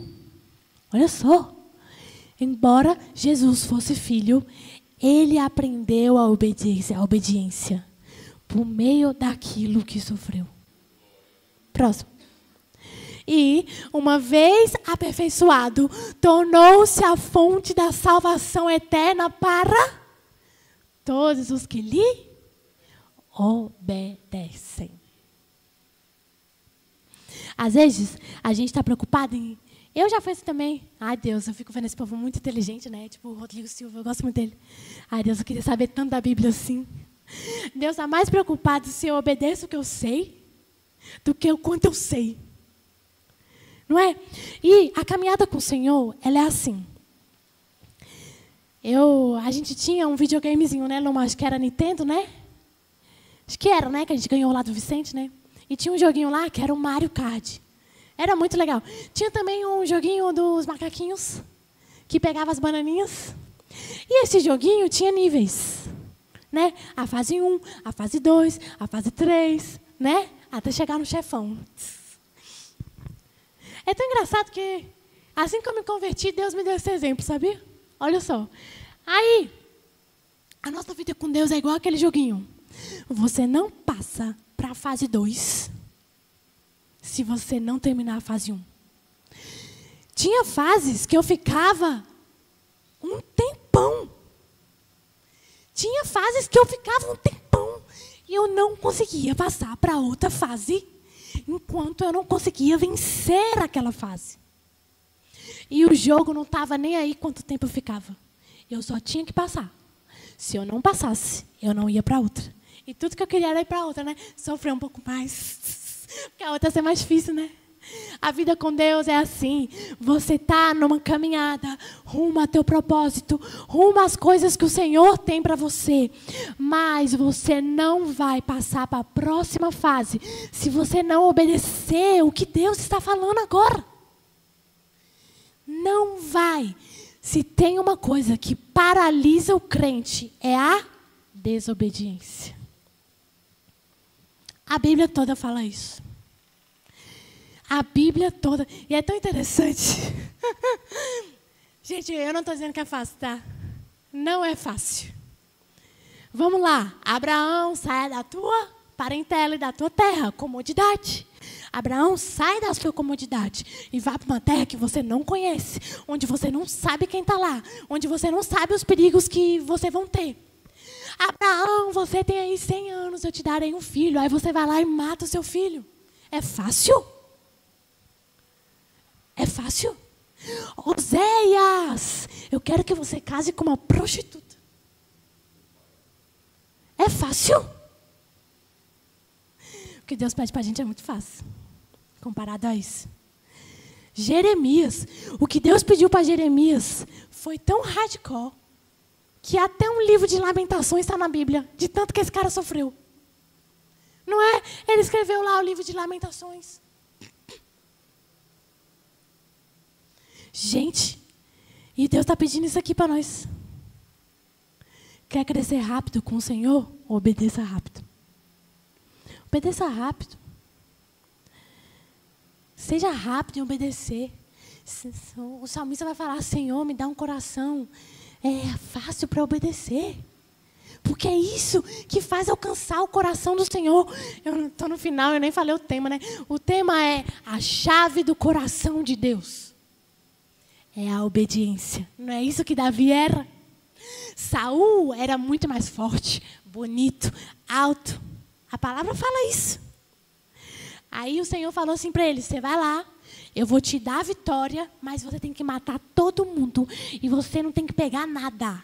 olha só, embora Jesus fosse filho, ele aprendeu a obediência por meio daquilo que sofreu. Próximo. E, uma vez aperfeiçoado, tornou-se a fonte da salvação eterna para todos os que lhe obedecem. Às vezes, a gente está preocupado em... Eu já fui assim também. Ai, Deus, eu fico vendo esse povo muito inteligente, né? Tipo o Rodrigo Silva, eu gosto muito dele. Ai, Deus, eu queria saber tanto da Bíblia assim. Deus está mais preocupado se eu obedeço o que eu sei do que o quanto eu sei. Não é? E a caminhada com o Senhor, ela é assim. A gente tinha um videogamezinho, né, Loma? Acho que era Nintendo, né? Acho que era, né? Que a gente ganhou lá do Vicente, né? E tinha um joguinho lá que era o Mario Kart. Era muito legal. Tinha também um joguinho dos macaquinhos, que pegava as bananinhas. E esse joguinho tinha níveis, né? A fase 1, a fase 2, a fase 3, né? Até chegar no chefão. É tão engraçado que, assim que eu me converti, Deus me deu esse exemplo, sabia? Olha só. Aí, a nossa vida com Deus é igual aquele joguinho. Você não passa para a fase 2 se você não terminar a fase 1. Tinha fases que eu ficava um tempão. Tinha fases que eu ficava um tempão e eu não conseguia passar para outra fase enquanto eu não conseguia vencer aquela fase. E o jogo não estava nem aí quanto tempo eu ficava. Eu só tinha que passar. Se eu não passasse, eu não ia para outra. E tudo que eu queria era ir para outra, né? Sofrer um pouco mais. Porque a outra ia ser mais difícil, né? A vida com Deus é assim. Você está numa caminhada rumo ao teu propósito, rumo às coisas que o Senhor tem para você. Mas você não vai passar para a próxima fase se você não obedecer o que Deus está falando agora. Não vai. Se tem uma coisa que paralisa o crente, é a desobediência. A Bíblia toda fala isso. A Bíblia toda. E é tão interessante. Gente, eu não estou dizendo que é fácil, tá? Não é fácil. Vamos lá. Abraão, saia da tua parentela e da tua terra. Comodidade. Abraão, sai da sua comodidade e vá para uma terra que você não conhece, onde você não sabe quem está lá, onde você não sabe os perigos que você vão ter. Abraão, você tem aí 100 anos, eu te darei um filho. Aí você vai lá e mata o seu filho. É fácil? É fácil? Oséias, eu quero que você case com uma prostituta. É fácil? O que Deus pede para a gente é muito fácil, comparado a isso. Jeremias, o que Deus pediu para Jeremias foi tão hardcore, que até um livro de lamentações está na Bíblia, de tanto que esse cara sofreu. Não é? Ele escreveu lá o livro de lamentações. Gente, e Deus está pedindo isso aqui para nós. Quer crescer rápido com o Senhor? Obedeça rápido. Obedeça rápido. Seja rápido em obedecer. O salmista vai falar, Senhor, me dá um coração fácil para obedecer. Porque é isso que faz alcançar o coração do Senhor. Eu não estou no final, eu nem falei o tema, né? O tema é a chave do coração de Deus. É a obediência. Não é isso que Davi era? Saul era muito mais forte, bonito, alto. A palavra fala isso. Aí o Senhor falou assim para ele, você vai lá, eu vou te dar a vitória, mas você tem que matar todo mundo e você não tem que pegar nada.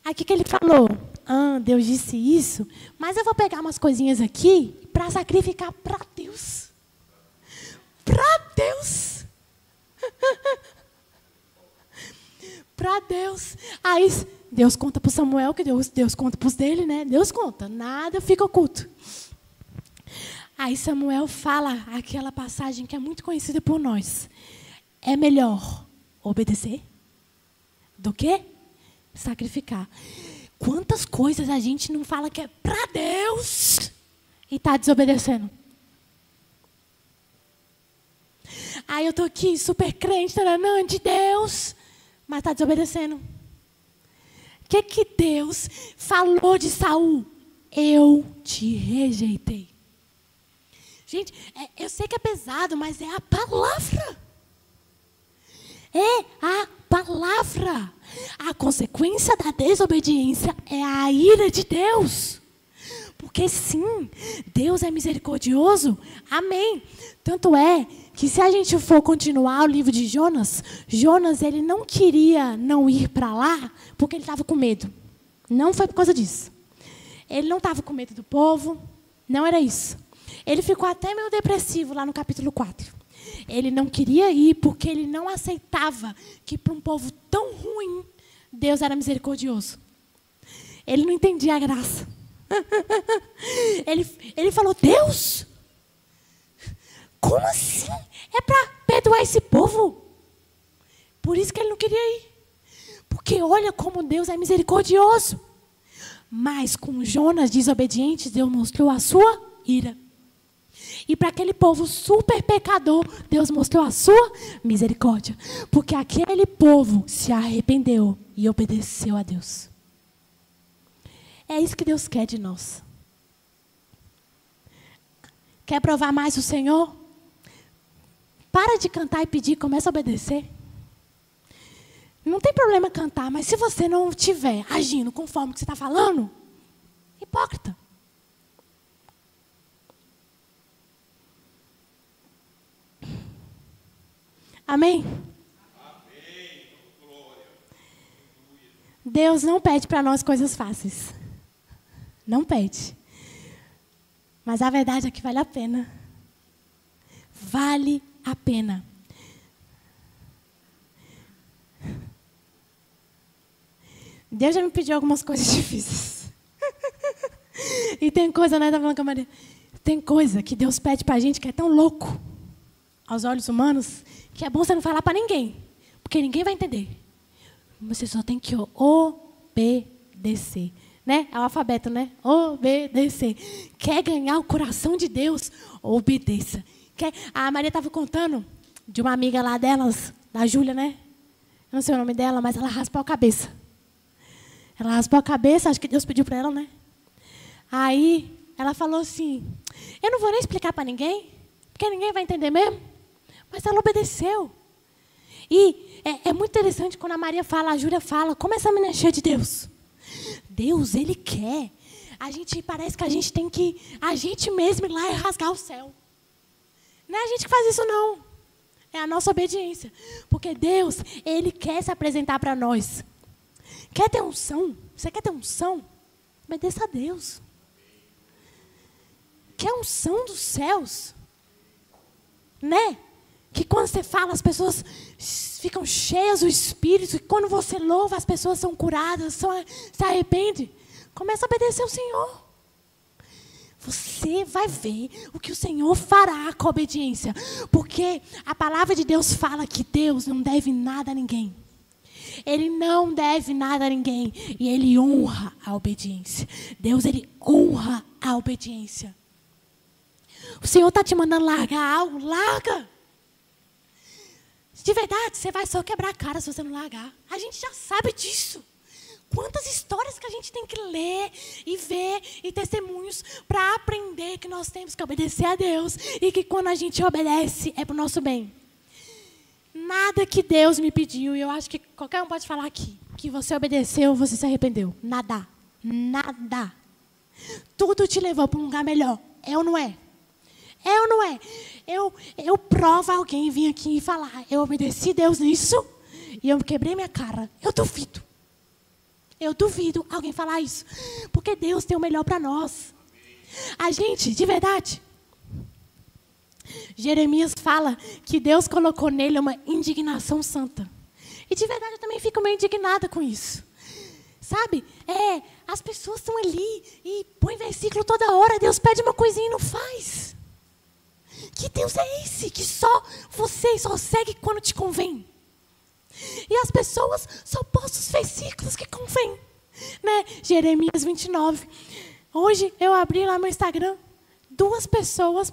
Aí o que ele falou? Deus disse isso, mas eu vou pegar umas coisinhas aqui para sacrificar para Deus. Para Deus. Para Deus. Aí Deus conta para Samuel, que Deus conta para os dele, né? Deus conta, nada fica oculto. Aí Samuel fala aquela passagem que é muito conhecida por nós. É melhor obedecer do que sacrificar. Quantas coisas a gente não fala que é para Deus e está desobedecendo? Aí eu estou aqui super crente, taranã, de Deus, mas está desobedecendo. O que Deus falou de Saul? Eu te rejeitei. Gente, eu sei que é pesado, mas é a palavra. É a palavra. A consequência da desobediência é a ira de Deus. Porque sim, Deus é misericordioso. Amém. Tanto é que se a gente for continuar o livro de Jonas, Jonas ele não queria não ir para lá porque ele estava com medo. Não foi por causa disso. Ele não estava com medo do povo. Não era isso. Ele ficou até meio depressivo lá no capítulo 4. Ele não queria ir porque ele não aceitava que para um povo tão ruim, Deus era misericordioso. Ele não entendia a graça. Ele falou, Deus, como assim? É para perdoar esse povo? Por isso que ele não queria ir. Porque olha como Deus é misericordioso. Mas com Jonas desobediente, Deus mostrou a sua ira. E para aquele povo super pecador, Deus mostrou a sua misericórdia. Porque aquele povo se arrependeu e obedeceu a Deus. É isso que Deus quer de nós. Quer provar mais o Senhor? para de cantar e pedir, começa a obedecer. Não tem problema cantar, mas se você não estiver agindo conforme o que você está falando, hipócrita. Amém? Amém. Glória. Deus não pede para nós coisas fáceis. Não pede. Mas a verdade é que vale a pena. Vale a pena. Deus já me pediu algumas coisas difíceis. E tem coisa, né, tá falando com a Maria? Tem coisa que Deus pede pra gente que é tão louco aos olhos humanos, que é bom você não falar para ninguém, porque ninguém vai entender. Você só tem que obedecer, né? É o alfabeto, né? Obedecer. Quer ganhar o coração de Deus? Obedeça. A Maria estava contando de uma amiga lá delas, da Júlia, né? Eu não sei o nome dela, mas ela raspou a cabeça. Ela raspou a cabeça, acho que Deus pediu para ela, né? Aí ela falou assim, eu não vou nem explicar para ninguém, porque ninguém vai entender mesmo. Mas ela obedeceu. E é muito interessante quando a Maria fala, a Júlia fala, como essa menina é cheia de Deus. Deus, Ele quer. Parece que a gente tem que, a gente mesmo ir lá e rasgar o céu. Não é a gente que faz isso, não. É a nossa obediência. Porque Deus, Ele quer se apresentar para nós. Quer ter unção? Você quer ter unção? Obedeça a Deus. Quer unção dos céus? Né? Que quando você fala, as pessoas ficam cheias do Espírito. E quando você louva, as pessoas são curadas, se arrependem. Começa a obedecer ao Senhor. Você vai ver o que o Senhor fará com a obediência. Porque a palavra de Deus fala que Deus não deve nada a ninguém. Ele não deve nada a ninguém. E Ele honra a obediência. Deus, Ele honra a obediência. O Senhor está te mandando largar algo? Larga. De verdade, você vai só quebrar a cara se você não largar. A gente já sabe disso. Quantas histórias que a gente tem que ler e ver e testemunhos para aprender que nós temos que obedecer a Deus e que quando a gente obedece é para o nosso bem. Nada que Deus me pediu, e eu acho que qualquer um pode falar aqui, que você obedeceu, você se arrependeu. Nada. Nada. Tudo te levou para um lugar melhor. É ou não é? É ou não é? Eu provo alguém vir aqui e falar, eu obedeci Deus nisso e eu quebrei minha cara. Eu duvido. Eu duvido alguém falar isso. Porque Deus tem o melhor para nós. A gente, de verdade, Jeremias fala que Deus colocou nele uma indignação santa. E de verdade eu também fico meio indignada com isso. Sabe? As pessoas estão ali e põem versículo toda hora. Deus pede uma coisinha e não faz. Que Deus é esse? Que só você só segue quando te convém. E as pessoas só postam os versículos que convém. Né? Jeremias 29. Hoje eu abri lá meu Instagram. 2 pessoas...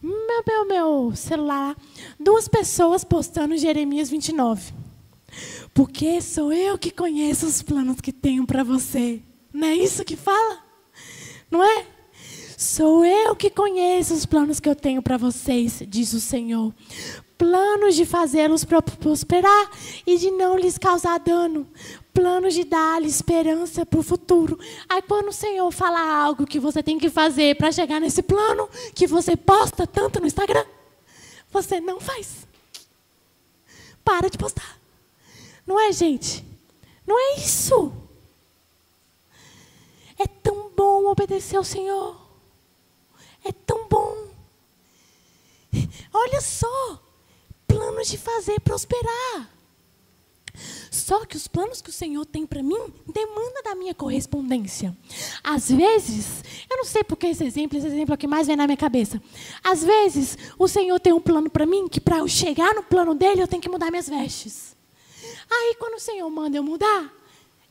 Meu celular. 2 pessoas postando Jeremias 29. Porque sou eu que conheço os planos que tenho para você. Não é isso que fala? Não é? Sou eu que conheço os planos que eu tenho para vocês, diz o Senhor. Planos de fazê-los prosperar e de não lhes causar dano. Planos de dar-lhes esperança para o futuro. Aí quando o Senhor fala algo que você tem que fazer para chegar nesse plano, que você posta tanto no Instagram, você não faz. Para de postar. Não é, gente? Não é isso. É tão bom obedecer ao Senhor. É tão bom. Olha só. Planos de fazer prosperar. Só que os planos que o Senhor tem para mim demandam da minha correspondência. Às vezes, eu não sei porque esse exemplo é o que mais vem na minha cabeça. Às vezes, o Senhor tem um plano para mim que para eu chegar no plano dele, eu tenho que mudar minhas vestes. Aí, quando o Senhor manda eu mudar,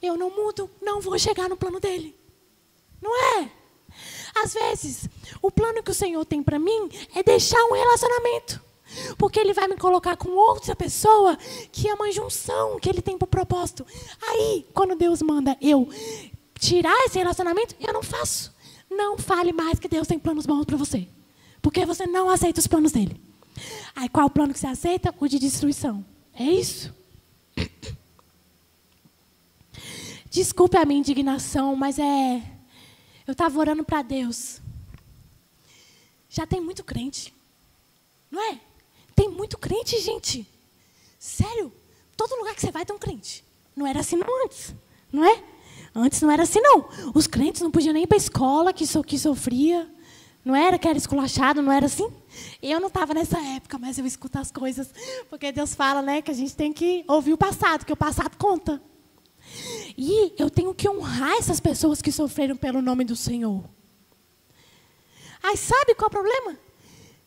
eu não mudo, não vou chegar no plano dele. Não é? Às vezes, o plano que o Senhor tem para mim é deixar um relacionamento. Porque Ele vai me colocar com outra pessoa que é uma junção que Ele tem para o propósito. Aí, quando Deus manda eu tirar esse relacionamento, eu não faço. Não fale mais que Deus tem planos bons para você. Porque você não aceita os planos dEle. Aí qual é o plano que você aceita? O de destruição. É isso? Desculpe a minha indignação, mas eu estava orando para Deus. Já tem muito crente. Não é? Tem muito crente, gente. Sério. Todo lugar que você vai tem um crente. Não era assim não antes. Não é? Antes não era assim não. Os crentes não podiam nem ir para a escola, que sofria. Não era que era esculachado, não era assim? Eu não estava nessa época, mas eu escuto as coisas. Porque Deus fala, né, que a gente tem que ouvir o passado, que o passado conta. E eu tenho que honrar essas pessoas que sofreram pelo nome do Senhor. Aí sabe qual é o problema?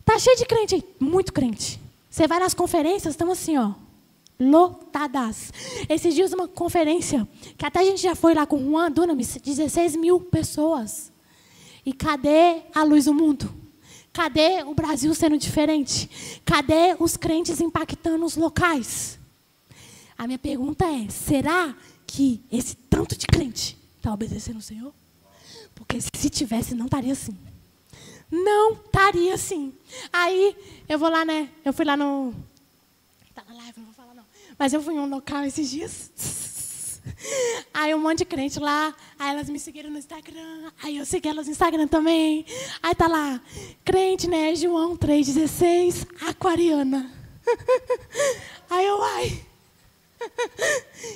Tá cheio de crente aí, muito crente. Você vai nas conferências, estão assim, ó, lotadas. Esses dias uma conferência, que até a gente já foi lá com o Juan Dunamis, 16 mil pessoas. E cadê a luz do mundo? Cadê o Brasil sendo diferente? Cadê os crentes impactando os locais? A minha pergunta é, será que esse tanto de crente está obedecendo o Senhor? Porque se tivesse, não estaria assim. Não estaria assim. Aí, eu vou lá, né? Eu fui lá no... Tá na live, não vou falar não. Mas eu fui em um local esses dias. Aí um monte de crente lá. Aí elas me seguiram no Instagram. Aí eu segui elas no Instagram também. Aí tá lá, crente, né? João 3,16, aquariana. Aí eu, ai...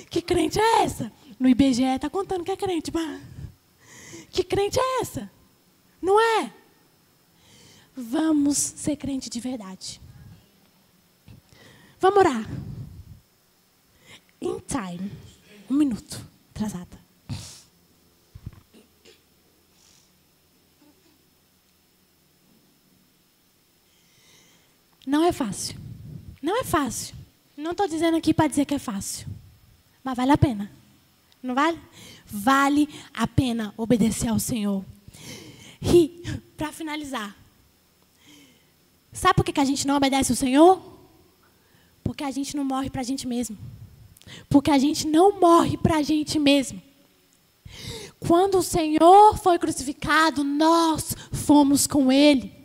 Que crente é essa? No IBGE tá contando que é crente, mas... Que crente é essa? Não é? Vamos ser crente de verdade. Vamos orar. In time. 1 minuto. Atrasada. Não é fácil. Não é fácil. Não estou dizendo aqui para dizer que é fácil. Mas vale a pena. Não vale? Vale a pena obedecer ao Senhor. E, para finalizar, sabe por que a gente não obedece ao Senhor? Porque a gente não morre para a gente mesmo. Porque a gente não morre para a gente mesmo. Quando o Senhor foi crucificado, nós fomos com Ele.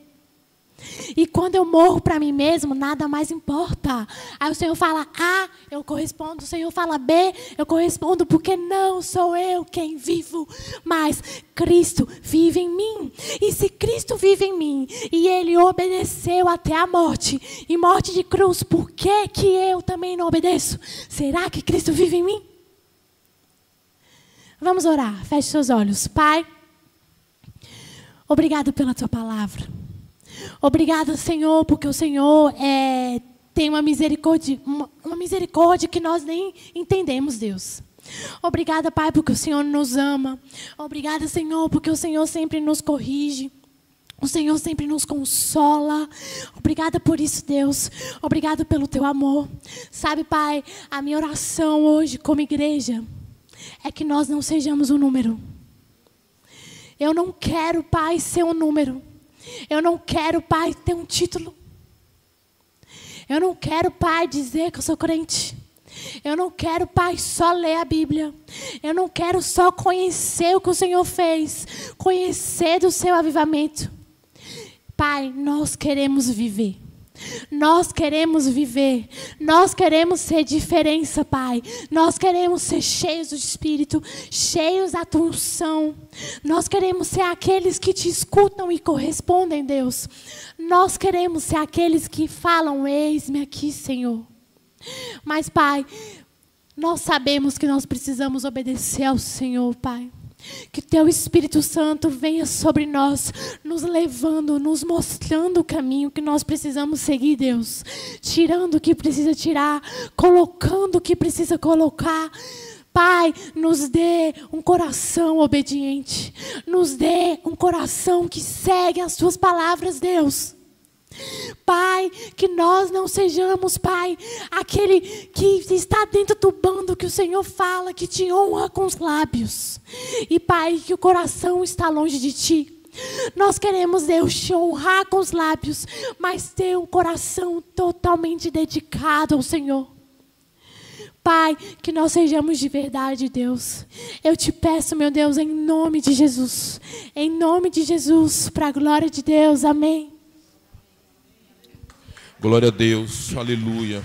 E quando eu morro para mim mesmo, nada mais importa. Aí o Senhor fala A, eu correspondo. O Senhor fala B, eu correspondo, porque não sou eu quem vivo, mas Cristo vive em mim. E se Cristo vive em mim, e Ele obedeceu até a morte, e morte de cruz, por que que eu também não obedeço? Será que Cristo vive em mim? Vamos orar, feche seus olhos. Pai, obrigado pela Tua palavra. Obrigada, Senhor, porque o Senhor tem uma misericórdia que nós nem entendemos, Deus. Obrigada, Pai, porque o Senhor nos ama. Obrigada, Senhor, porque o Senhor sempre nos corrige. O Senhor sempre nos consola. Obrigada por isso, Deus. Obrigada pelo Teu amor. Sabe, Pai, a minha oração hoje como igreja é que nós não sejamos um número. Eu não quero, Pai, ser um número. Eu não quero, Pai, ter um título. Eu não quero, Pai, dizer que eu sou crente. Eu não quero, Pai, só ler a Bíblia. Eu não quero só conhecer o que o Senhor fez. Conhecer do seu avivamento. Pai, nós queremos viver. Nós queremos viver. Nós queremos ser diferença, Pai. Nós queremos ser cheios do Espírito, cheios da Tua unção. Nós queremos ser aqueles que Te escutam e correspondem, Deus. Nós queremos ser aqueles que falam, eis-me aqui, Senhor. Mas, Pai, nós sabemos que nós precisamos obedecer ao Senhor, Pai. Que Teu Espírito Santo venha sobre nós, nos levando, nos mostrando o caminho que nós precisamos seguir, Deus. Tirando o que precisa tirar, colocando o que precisa colocar. Pai, nos dê um coração obediente. Nos dê um coração que segue as Tuas palavras, Deus. Pai, que nós não sejamos, Pai, aquele que está dentro do bando que o Senhor fala, que Te honra com os lábios. E, Pai, que o coração está longe de Ti. Nós queremos, Deus, Te honrar com os lábios, mas ter um coração totalmente dedicado ao Senhor. Pai, que nós sejamos de verdade, Deus. Eu Te peço, meu Deus, em nome de Jesus. Em nome de Jesus, para a glória de Deus. Amém. Glória a Deus, aleluia.